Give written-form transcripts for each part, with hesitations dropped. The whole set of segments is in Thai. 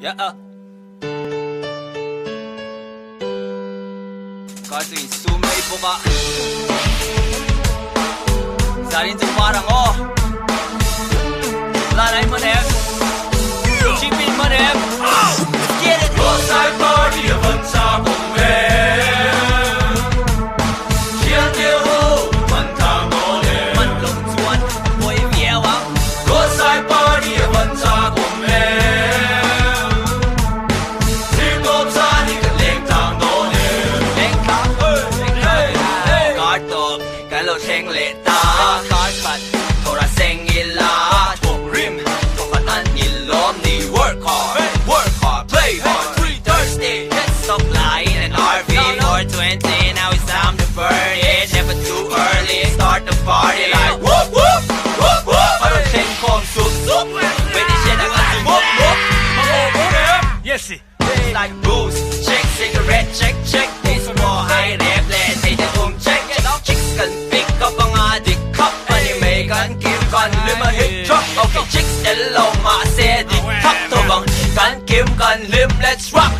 Kaso yung sumay po ka Salin sa parang Lanay mo na yan Chipin mo na yan Get it! 我在巴黎的温莎公园，天天后满堂多年。 มันลงชวนมวยเวียวัง 我在巴黎的温莎公园，天高山一个灵堂多年。 เล็กครับกอดตบกันเราเชงเลตาคอดขัดโทรเซ็งอีลาถูกริมถูกขัดอันอีล้อมนี่ work hard play hard 3 Thursday let's stop lying and RV 420 now it's time to burn it never too early start the party like whoop whoop whoop whoop มาเราเชงความสุขเวทีเชนกันสิมุกมุกมาโอ้โห Yes like booze check cigarette check this more high rap letให้จะทุ่ม check chicks กัน pick up ang adik cup อันนี้ไม่กันกินกันหรือมา hit drop okay chicks เดี๋ยวเรามาเซดิทับตัวบังกันกิมกันลิม let's rock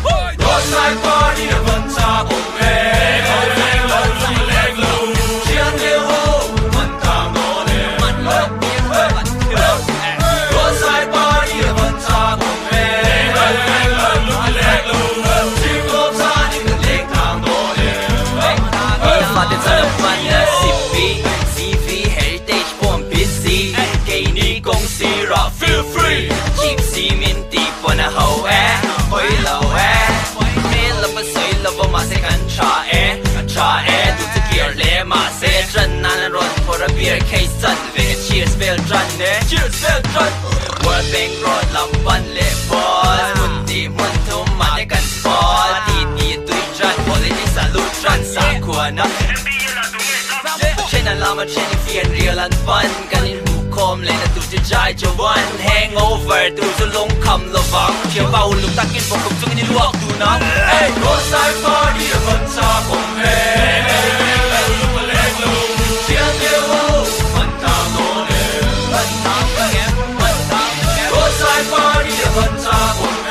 我在巴黎的温莎公园，天天后满堂多年。 มันเลิกเพียงเพื่อกันเลิก 我在巴黎的温莎公园，天高山一个灵堂多年。 มาเดินสลับวันละ10 ปี CV heritage พวก busy เกย์นี้กงซีรอ feel free จีบซีมินตีปนเฮาแอหอยเหล่าแอเมลละมาสวยละว่ามาเสกันชาแอดูจะเกียร์เลมาเซจันนันรถพอระเบียร์เคสันเวก cheers เบลจันเน่ cheers เบลจัน World Bank Road ลำบันเล่บอสมุนตีมุนทุ่มมาได้กันสปอร์ตดีตุยจัน politics สลุจันสาขวนะ เช่นนั้นเรามาเช่นเฟียนเรียลันฟันกันในหูคมเลยนะตูจะใจจะวัน hangover ตูจะลงคำระวังเขียวเบาลูกตากินบอกกับจุงนี่ลวกดูนะ 我在巴黎的温莎公园，天天后满堂多年。我在巴黎的温莎公园，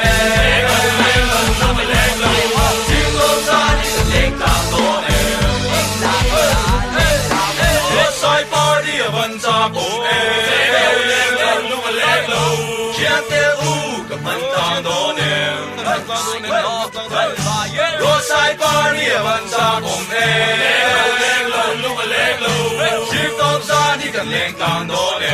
天高山一个灵堂多年。我在巴黎的温莎公园，天天后个满堂多年。我在巴黎的温莎公园，天高山一个灵堂多年。